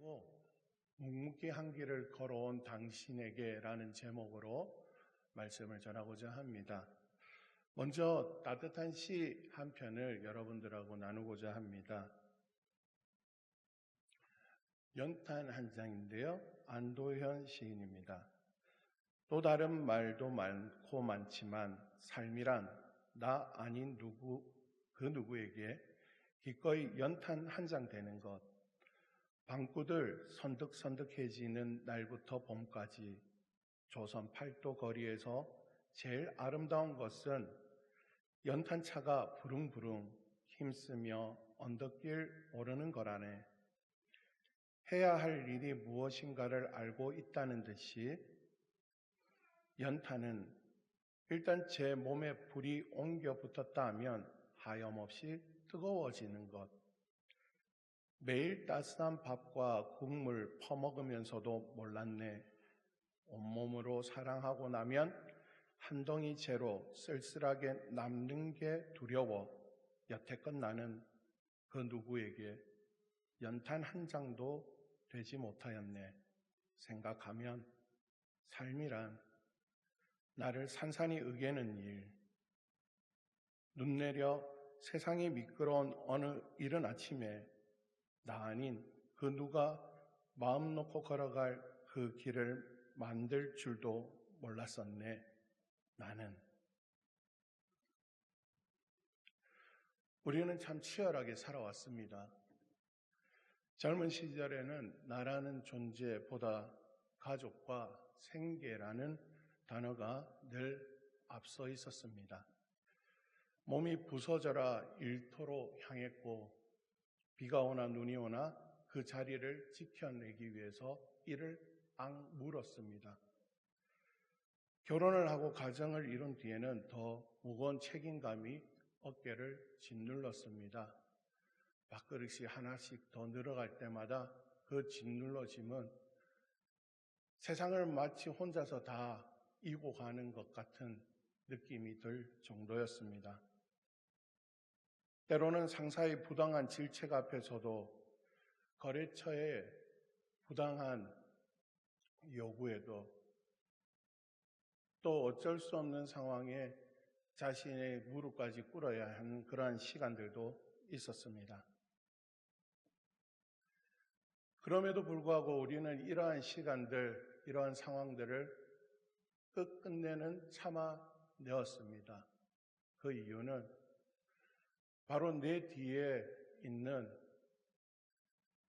하고 묵묵히 한 길을 걸어온 당신에게라는 제목으로 말씀을 전하고자 합니다. 먼저 따뜻한 시 한 편을 여러분들하고 나누고자 합니다. 연탄 한 장인데요. 안도현 시인입니다. 또 다른 말도 많고 많지만 삶이란 나 아닌 그 누구에게 기꺼이 연탄 한 장 되는 것, 방구들 선득선득해지는 날부터 봄까지 조선 팔도 거리에서 제일 아름다운 것은 연탄차가 부릉부릉 힘쓰며 언덕길 오르는 거라네. 해야 할 일이 무엇인가를 알고 있다는 듯이 연탄은 일단 제 몸에 불이 옮겨 붙었다 하면 하염없이 뜨거워지는 것. 매일 따스한 밥과 국물 퍼먹으면서도 몰랐네. 온몸으로 사랑하고 나면 한 덩이 재로 쓸쓸하게 남는 게 두려워 여태껏 나는 그 누구에게 연탄 한 장도 되지 못하였네. 생각하면 삶이란 나를 산산이 으개는 일, 눈 내려 세상이 미끄러운 어느 이른 아침에 나 아닌 그 누가 마음 놓고 걸어갈 그 길을 만들 줄도 몰랐었네. 나는. 우리는 참 치열하게 살아왔습니다. 젊은 시절에는 나라는 존재보다 가족과 생계라는 단어가 늘 앞서 있었습니다. 몸이 부서져라 일터로 향했고 비가 오나 눈이 오나 그 자리를 지켜내기 위해서 이를 악물었습니다. 결혼을 하고 가정을 이룬 뒤에는 더 무거운 책임감이 어깨를 짓눌렀습니다. 밥그릇이 하나씩 더 늘어갈 때마다 그 짓눌러짐은 세상을 마치 혼자서 다 이고 가는 것 같은 느낌이 들 정도였습니다. 때로는 상사의 부당한 질책 앞에서도 거래처의 부당한 요구에도 또 어쩔 수 없는 상황에 자신의 무릎까지 꿇어야 하는 그러한 시간들도 있었습니다. 그럼에도 불구하고 우리는 이러한 시간들, 이러한 상황들을 끝끝내는 참아내었습니다. 그 이유는 바로 내 뒤에 있는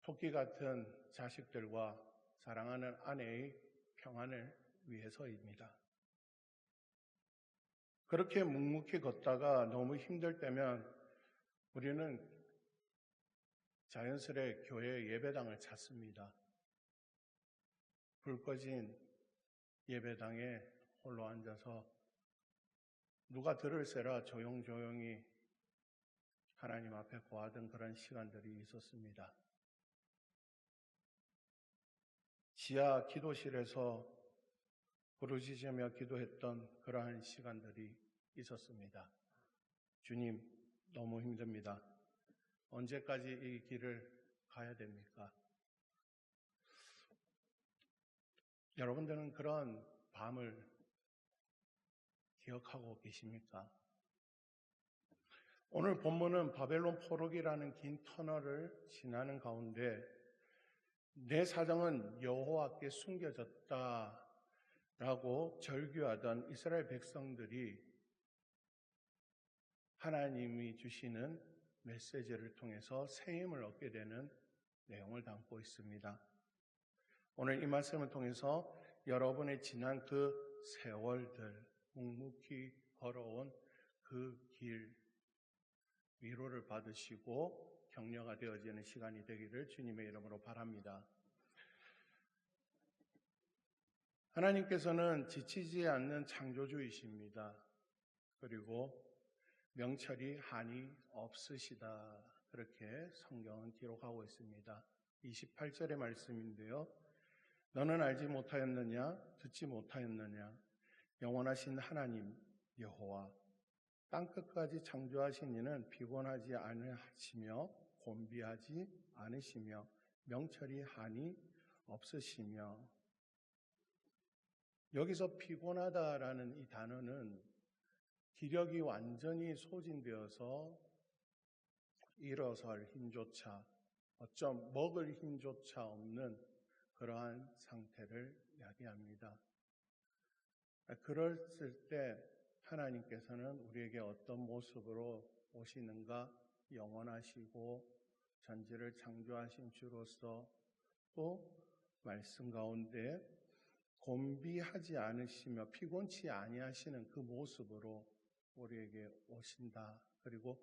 토끼 같은 자식들과 사랑하는 아내의 평안을 위해서입니다. 그렇게 묵묵히 걷다가 너무 힘들 때면 우리는 자연스레 교회 예배당을 찾습니다. 불 꺼진 예배당에 홀로 앉아서 누가 들을세라 조용조용히 하나님 앞에 고하던 그런 시간들이 있었습니다. 지하 기도실에서 부르짖으며 기도했던 그러한 시간들이 있었습니다. 주님, 너무 힘듭니다. 언제까지 이 길을 가야 됩니까? 여러분들은 그런 밤을 기억하고 계십니까? 오늘 본문은 바벨론 포로기라는 긴 터널을 지나는 가운데 내 사정은 여호와께 숨겨졌다라고 절규하던 이스라엘 백성들이 하나님이 주시는 메시지를 통해서 새 힘을 얻게 되는 내용을 담고 있습니다. 오늘 이 말씀을 통해서 여러분의 지난 그 세월들, 묵묵히 걸어온 그 길, 위로를 받으시고 격려가 되어지는 시간이 되기를 주님의 이름으로 바랍니다. 하나님께서는 지치지 않는 창조주이십니다. 그리고 명철이 한이 없으시다. 그렇게 성경은 기록하고 있습니다. 28절의 말씀인데요. 너는 알지 못하였느냐? 듣지 못하였느냐? 영원하신 하나님 여호와 땅끝까지 창조하신 이는 피곤하지 않으시며 곤비하지 않으시며 명철이 한이 없으시며, 여기서 피곤하다라는 이 단어는 기력이 완전히 소진되어서 일어설 힘조차, 어쩜 먹을 힘조차 없는 그러한 상태를 이야기합니다. 그랬을 때 하나님께서는 우리에게 어떤 모습으로 오시는가? 영원하시고 전지를 창조하신 주로서 또 말씀 가운데 곤비하지 않으시며 피곤치 아니하시는 그 모습으로 우리에게 오신다. 그리고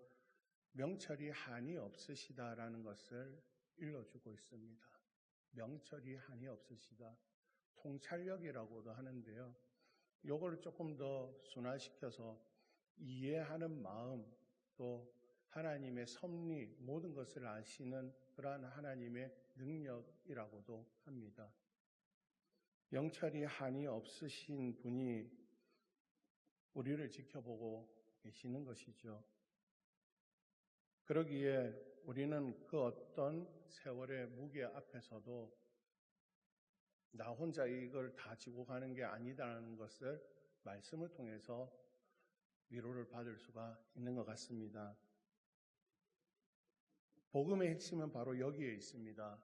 명철이 한이 없으시다라는 것을 일러주고 있습니다. 명철이 한이 없으시다. 통찰력이라고도 하는데요. 요걸 조금 더 순화시켜서 이해하는 마음, 또 하나님의 섭리, 모든 것을 아시는 그러한 하나님의 능력이라고도 합니다. 명철이 한이 없으신 분이 우리를 지켜보고 계시는 것이죠. 그러기에 우리는 그 어떤 세월의 무게 앞에서도 나 혼자 이걸 다 지고 가는 게 아니다라는 것을 말씀을 통해서 위로를 받을 수가 있는 것 같습니다. 복음의 핵심은 바로 여기에 있습니다.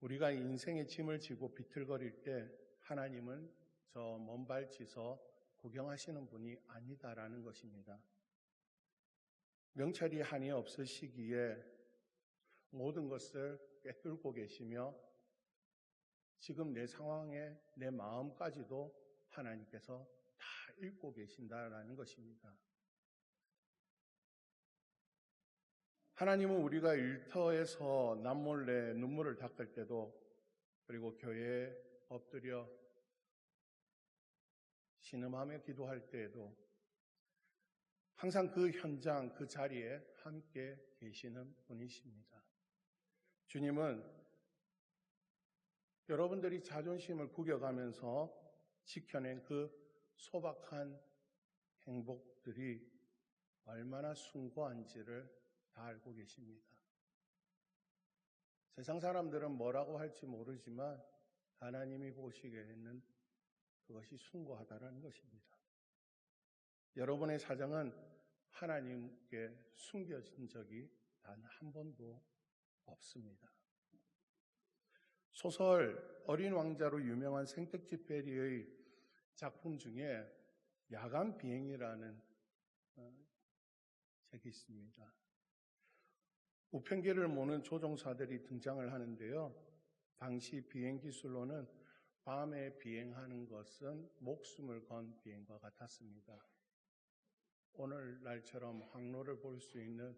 우리가 인생의 짐을 지고 비틀거릴 때 하나님은 저 먼 발치서 구경하시는 분이 아니다라는 것입니다. 명철이 한이 없으시기에 모든 것을 꿰뚫고 계시며 지금 내 상황에 내 마음까지도 하나님께서 다 읽고 계신다라는 것입니다. 하나님은 우리가 일터에서 남몰래 눈물을 닦을 때도, 그리고 교회에 엎드려 신음하며 기도할 때에도 항상 그 현장, 그 자리에 함께 계시는 분이십니다. 주님은 여러분들이 자존심을 구겨가면서 지켜낸 그 소박한 행복들이 얼마나 숭고한지를 다 알고 계십니다. 세상 사람들은 뭐라고 할지 모르지만 하나님이 보시기에는 그것이 숭고하다는 것입니다. 여러분의 사정은 하나님께 숨겨진 적이 단 한 번도 없습니다. 소설 어린 왕자로 유명한 생텍쥐페리의 작품 중에 야간 비행이라는 책이 있습니다. 우편기를 모는 조종사들이 등장을 하는데요. 당시 비행 기술로는 밤에 비행하는 것은 목숨을 건 비행과 같았습니다. 오늘날처럼 항로를 볼 수 있는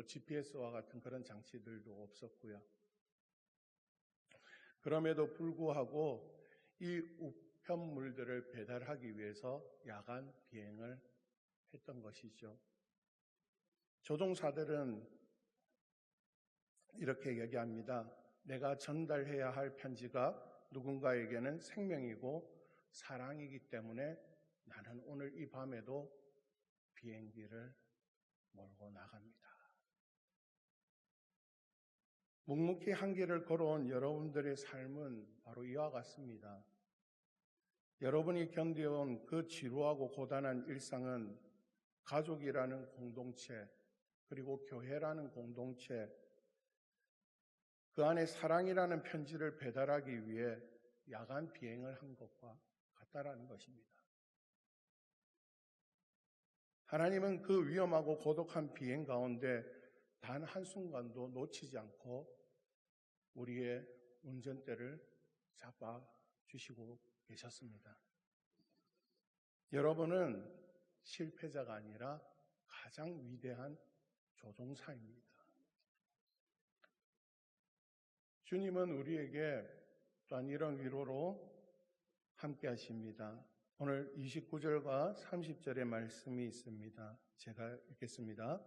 GPS와 같은 그런 장치들도 없었고요. 그럼에도 불구하고 이 우편물들을 배달하기 위해서 야간 비행을 했던 것이죠. 조종사들은 이렇게 얘기합니다. 내가 전달해야 할 편지가 누군가에게는 생명이고 사랑이기 때문에 나는 오늘 이 밤에도 비행기를 몰고 나갑니다. 묵묵히 한 길을 걸어온 여러분들의 삶은 바로 이와 같습니다. 여러분이 견뎌온 그 지루하고 고단한 일상은 가족이라는 공동체, 그리고 교회라는 공동체, 그 안에 사랑이라는 편지를 배달하기 위해 야간 비행을 한 것과 같다라는 것입니다. 하나님은 그 위험하고 고독한 비행 가운데 단 한순간도 놓치지 않고 우리의 운전대를 잡아주시고 계셨습니다. 여러분은 실패자가 아니라 가장 위대한 조종사입니다. 주님은 우리에게 또한 이런 위로로 함께 하십니다. 오늘 29절과 30절의 말씀이 있습니다. 제가 읽겠습니다.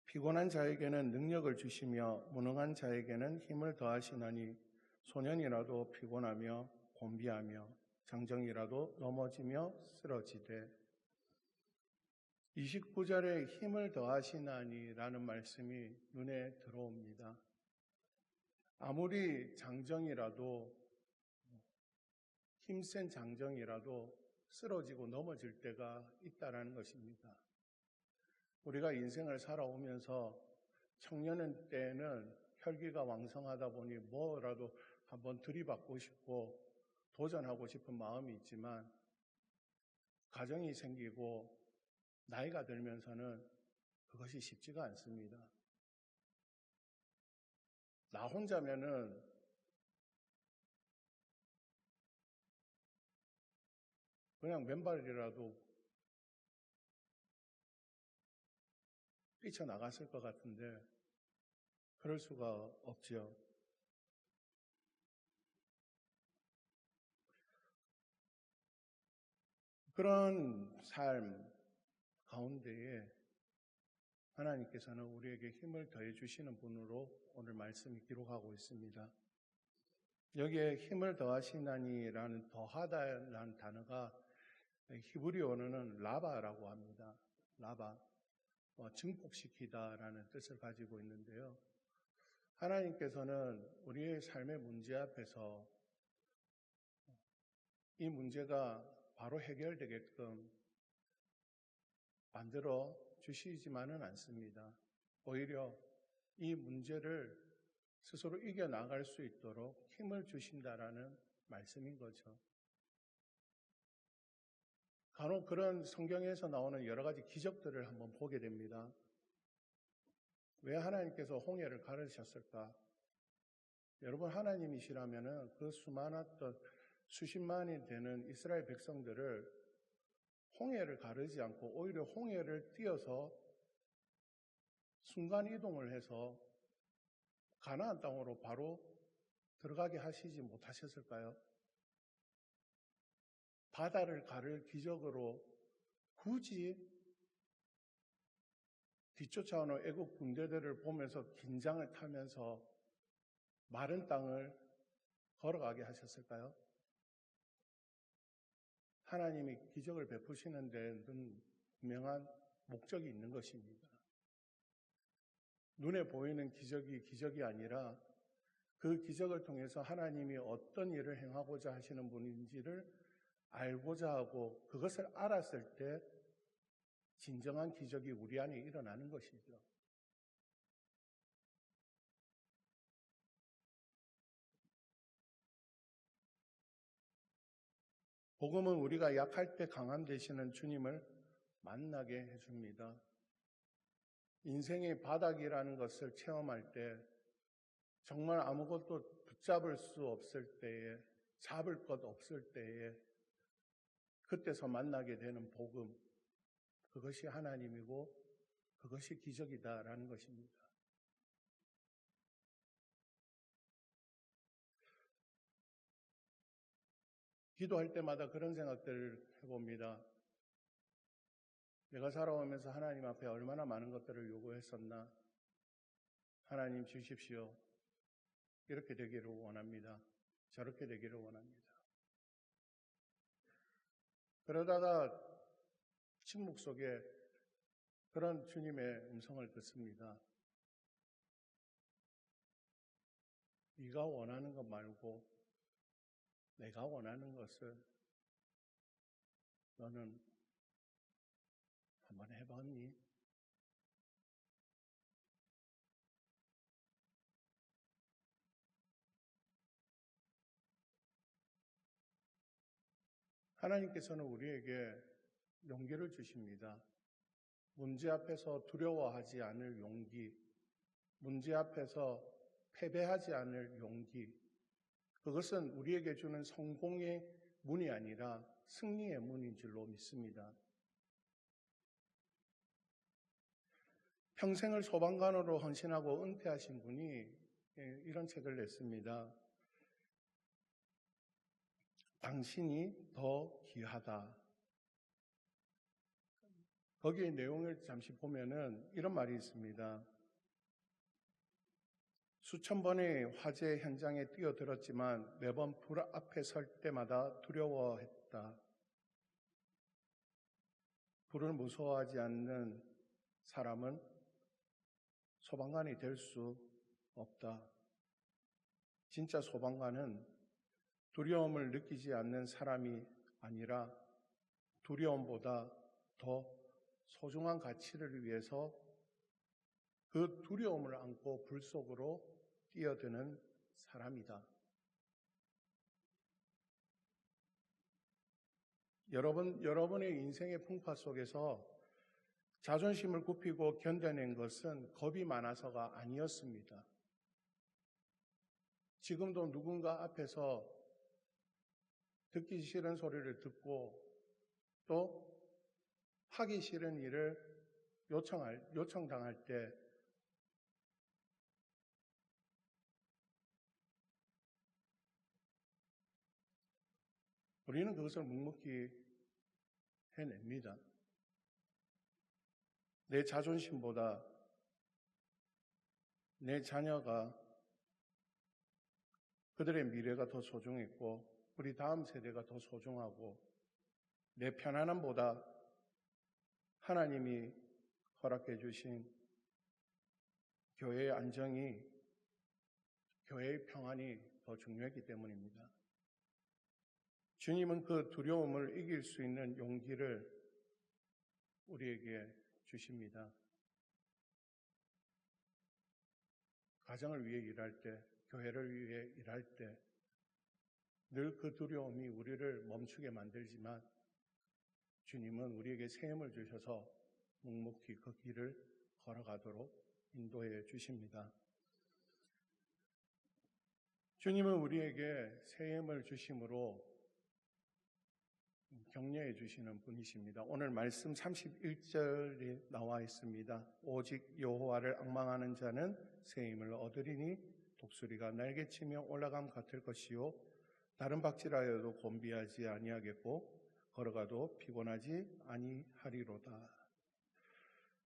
피곤한 자에게는 능력을 주시며 무능한 자에게는 힘을 더하시나니 소년이라도 피곤하며 곤비하며 장정이라도 넘어지며 쓰러지되. 29절에 힘을 더하시나니라는 말씀이 눈에 들어옵니다. 아무리 장정이라도, 힘센 장정이라도 쓰러지고 넘어질 때가 있다라는 것입니다. 우리가 인생을 살아오면서 청년의 때에는 혈기가 왕성하다 보니 뭐라도 한번 들이받고 싶고 도전하고 싶은 마음이 있지만, 가정이 생기고 나이가 들면서는 그것이 쉽지가 않습니다. 나 혼자면은 그냥 맨발이라도 뛰쳐나갔을 것 같은데 그럴 수가 없지요. 그런 삶 가운데에 하나님께서는 우리에게 힘을 더해 주시는 분으로 오늘 말씀이 기록하고 있습니다. 여기에 힘을 더하시나니라는 더하다라는 단어가 히브리 언어는 라바라고 합니다. 라바, 증폭시키다라는 뜻을 가지고 있는데요. 하나님께서는 우리의 삶의 문제 앞에서 이 문제가 바로 해결되게끔 만들어 주시지만은 않습니다. 오히려 이 문제를 스스로 이겨나갈 수 있도록 힘을 주신다라는 말씀인 거죠. 간혹 그런 성경에서 나오는 여러 가지 기적들을 한번 보게 됩니다. 왜 하나님께서 홍해를 가르셨을까? 여러분, 하나님이시라면은 그 수많았던 수십만이 되는 이스라엘 백성들을 홍해를 가르지 않고 오히려 홍해를 띄어서 순간 이동을 해서 가나안 땅으로 바로 들어가게 하시지 못하셨을까요? 바다를 가를 기적으로 굳이 뒤쫓아오는 애국 군대들을 보면서 긴장을 타면서 마른 땅을 걸어가게 하셨을까요? 하나님이 기적을 베푸시는 데는 분명한 목적이 있는 것입니다. 눈에 보이는 기적이 아니라 그 기적을 통해서 하나님이 어떤 일을 행하고자 하시는 분인지를 알고자 하고 그것을 알았을 때 진정한 기적이 우리 안에 일어나는 것이죠. 복음은 우리가 약할 때 강함 되시는 주님을 만나게 해줍니다. 인생의 바닥이라는 것을 체험할 때 정말 아무것도 붙잡을 수 없을 때에, 잡을 것 없을 때에 그때서 만나게 되는 복음, 그것이 하나님이고 그것이 기적이다라는 것입니다. 기도할 때마다 그런 생각들을 해봅니다. 내가 살아오면서 하나님 앞에 얼마나 많은 것들을 요구했었나? 하나님 주십시오. 이렇게 되기를 원합니다. 저렇게 되기를 원합니다. 그러다가 침묵 속에 그런 주님의 음성을 듣습니다. 네가 원하는 것 말고 내가 원하는 것을 너는 한번 해봤니? 하나님께서는 우리에게 용기를 주십니다. 문제 앞에서 두려워하지 않을 용기, 문제 앞에서 패배하지 않을 용기, 그것은 우리에게 주는 성공의 문이 아니라 승리의 문인 줄로 믿습니다. 평생을 소방관으로 헌신하고 은퇴하신 분이 이런 책을 냈습니다. 당신이 더 귀하다. 거기에 내용을 잠시 보면은 이런 말이 있습니다. 수천 번의 화재 현장에 뛰어들었지만 매번 불 앞에 설 때마다 두려워했다. 불을 무서워하지 않는 사람은 소방관이 될 수 없다. 진짜 소방관은 두려움을 느끼지 않는 사람이 아니라 두려움보다 더 소중한 가치를 위해서 그 두려움을 안고 불 속으로 뛰어드는 사람이다. 여러분의 인생의 풍파 속에서 자존심을 굽히고 견뎌낸 것은 겁이 많아서가 아니었습니다. 지금도 누군가 앞에서 듣기 싫은 소리를 듣고 또 하기 싫은 일을 요청당할 때 우리는 그것을 묵묵히 해냅니다. 내 자존심보다 내 자녀가 그들의 미래가 더 소중했고 우리 다음 세대가 더 소중하고 내 편안함보다 하나님이 허락해 주신 교회의 안정이, 교회의 평안이 더 중요했기 때문입니다. 주님은 그 두려움을 이길 수 있는 용기를 우리에게 주십니다. 가정을 위해 일할 때, 교회를 위해 일할 때 늘 그 두려움이 우리를 멈추게 만들지만 주님은 우리에게 새 힘을 주셔서 묵묵히 그 길을 걸어가도록 인도해 주십니다. 주님은 우리에게 새 힘을 주심으로 격려해 주시는 분이십니다. 오늘 말씀 31절에 나와 있습니다. 오직 여호와를 앙망하는 자는 새 힘을 얻으리니 독수리가 날개치며 올라감 같을 것이요 다른 박질하여도 곤비하지 아니하겠고 걸어가도 피곤하지 아니하리로다.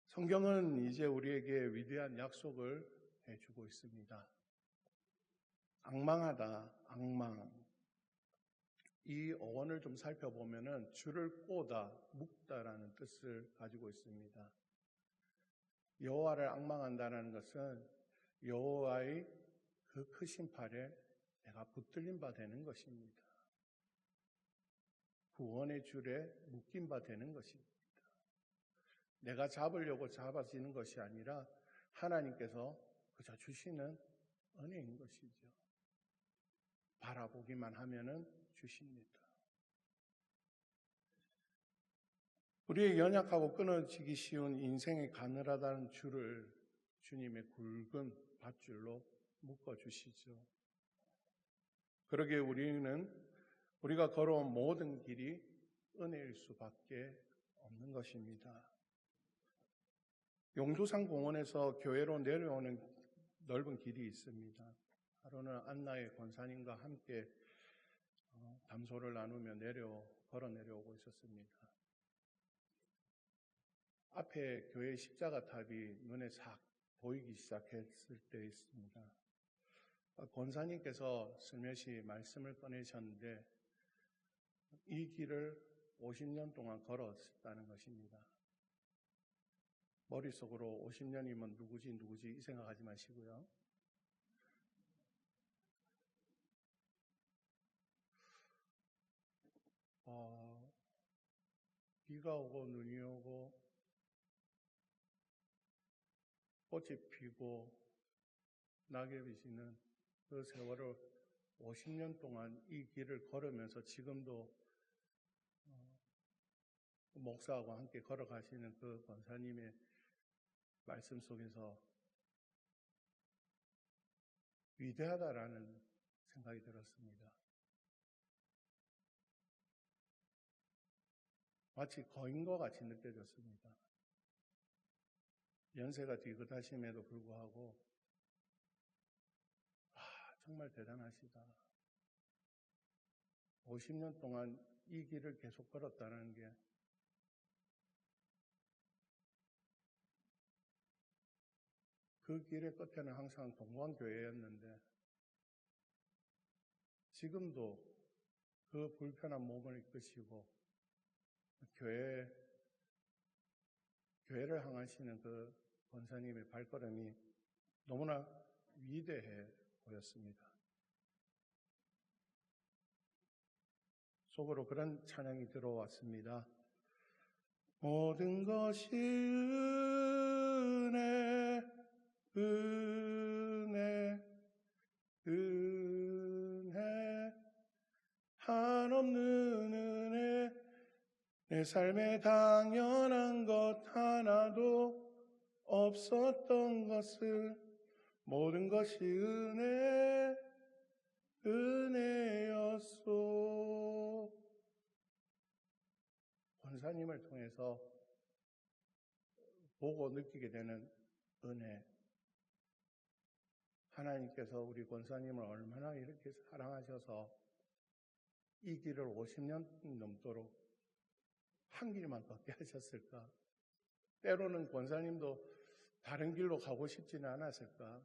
성경은 이제 우리에게 위대한 약속을 해주고 있습니다. 앙망하다, 앙망. 이 어원을 좀 살펴보면은 줄을 꼬다, 묶다라는 뜻을 가지고 있습니다. 여호와를 앙망한다는 것은 여호와의 그 크신 팔에 내가 붙들린 바 되는 것입니다. 구원의 줄에 묶인 바 되는 것입니다. 내가 잡으려고 잡아지는 것이 아니라 하나님께서 그저 주시는 은혜인 것이죠. 바라보기만 하면은 주십니다. 우리의 연약하고 끊어지기 쉬운 인생의 가늘하다는 줄을 주님의 굵은 밧줄로 묶어주시죠. 그러기에 우리가 걸어온 모든 길이 은혜일 수밖에 없는 것입니다. 용두산 공원에서 교회로 내려오는 넓은 길이 있습니다. 하루는 안나의 권사님과 함께 담소를 나누며 걸어 내려오고 있었습니다. 앞에 교회 십자가탑이 눈에 싹 보이기 시작했을 때 있습니다. 권사님께서 슬며시 말씀을 꺼내셨는데 이 길을 50년 동안 걸었다는 것입니다. 머릿속으로 50년이면 누구지 이 생각하지 마시고요. 비가 오고 눈이 오고 꽃이 피고 낙엽이 지는 그 세월을 50년 동안 이 길을 걸으면서 지금도 목사하고 함께 걸어가시는 그 권사님의 말씀 속에서 위대하다라는 생각이 들었습니다. 마치 거인과 같이 느껴졌습니다. 연세가 뒤긋하심에도 불구하고 정말 대단하시다. 50년 동안 이 길을 계속 걸었다는 게 그 길의 끝에는 항상 동광교회였는데 지금도 그 불편한 몸을 이끄시고 교회를 향하시는 그 권사님의 발걸음이 너무나 위대해 보였습니다. 속으로 그런 찬양이 들어왔습니다. 모든 것이 은혜, 은혜, 은혜, 한없는 은혜, 내 삶에 당연한 것 하나도 없었던 것을 모든 것이 은혜, 은혜였소. 권사님을 통해서 보고 느끼게 되는 은혜. 하나님께서 우리 권사님을 얼마나 이렇게 사랑하셔서 이 길을 50년 넘도록 한 길만 걷게 하셨을까? 때로는 권사님도 다른 길로 가고 싶지는 않았을까?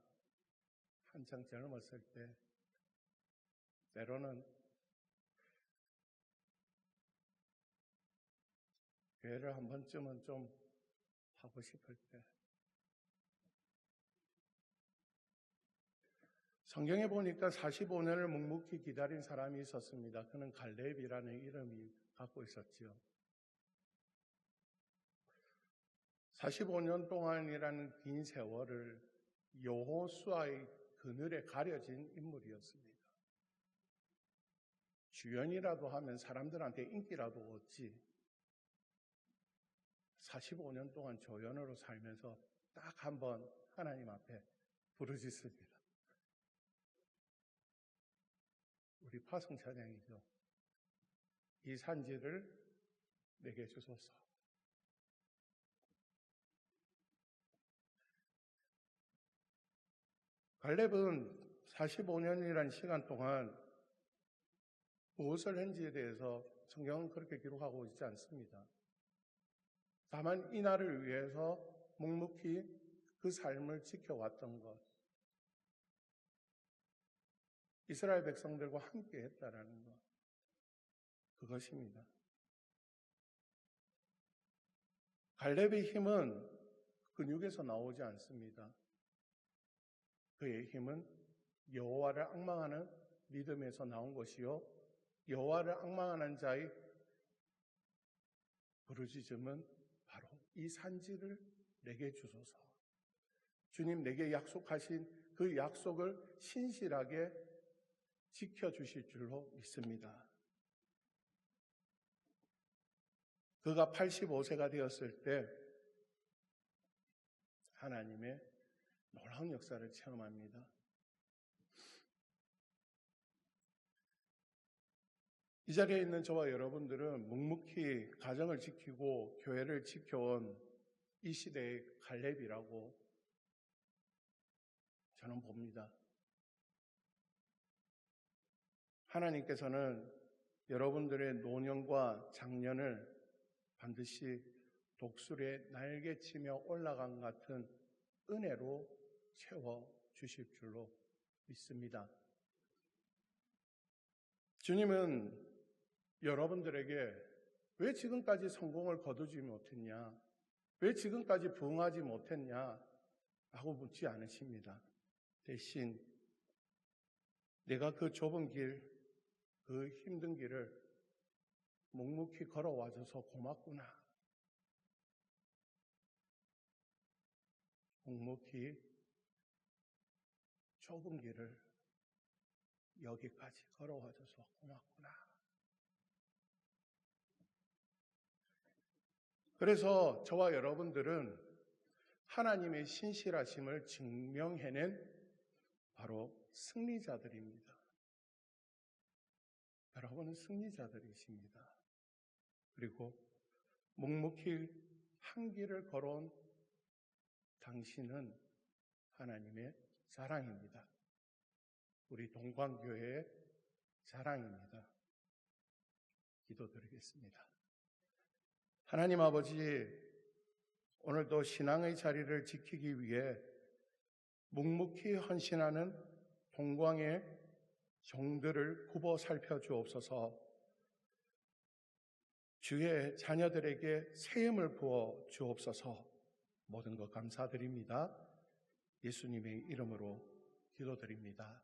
한창 젊었을 때 때로는 교회를 한 번쯤은 좀 하고 싶을 때 성경에 보니까 45년을 묵묵히 기다린 사람이 있었습니다. 그는 갈렙이라는 이름이 갖고 있었지요. 45년 동안이라는 긴 세월을 여호수아의 그늘에 가려진 인물이었습니다. 주연이라도 하면 사람들한테 인기라도 얻지. 45년 동안 조연으로 살면서 딱 한 번 하나님 앞에 부르짖습니다. 우리 파송 찬양이죠. 이 산지를 내게 주소서. 갈렙은 45년이라는 시간 동안 무엇을 했는지에 대해서 성경은 그렇게 기록하고 있지 않습니다. 다만 이 날을 위해서 묵묵히 그 삶을 지켜왔던 것, 이스라엘 백성들과 함께 했다라는 것, 그것입니다. 갈렙의 힘은 근육에서 나오지 않습니다. 그의 힘은 여호와를 앙망하는 믿음에서 나온 것이요, 여호와를 앙망하는 자의 부르짖음은 바로 이 산지를 내게 주소서. 주님 내게 약속하신 그 약속을 신실하게 지켜주실 줄로 믿습니다. 그가 85세가 되었을 때 하나님의 놀라운 역사를 체험합니다. 이 자리에 있는 저와 여러분들은 묵묵히 가정을 지키고 교회를 지켜온 이 시대의 갈렙이라고 저는 봅니다. 하나님께서는 여러분들의 노년과 장년을 반드시 독수리의 날개치며 올라간 같은 은혜로 채워주실 줄로 믿습니다. 주님은 여러분들에게 왜 지금까지 성공을 거두지 못했냐? 왜 지금까지 부흥하지 못했냐? 라고 묻지 않으십니다. 대신 내가 그 좁은 길, 그 힘든 길을 묵묵히 걸어와줘서 고맙구나. 묵묵히 좁은 길을 여기까지 걸어와줘서 고맙구나. 그래서 저와 여러분들은 하나님의 신실하심을 증명해낸 바로 승리자들입니다. 여러분은 승리자들이십니다. 그리고 묵묵히 한 길을 걸어온 당신은 하나님의 자랑입니다. 우리 동광교회의 자랑입니다. 기도드리겠습니다. 하나님 아버지, 오늘도 신앙의 자리를 지키기 위해 묵묵히 헌신하는 동광의 종들을 굽어 살펴주옵소서. 주의 자녀들에게 새 힘을 부어 주옵소서. 모든 것 감사드립니다. 예수님의 이름으로 기도드립니다.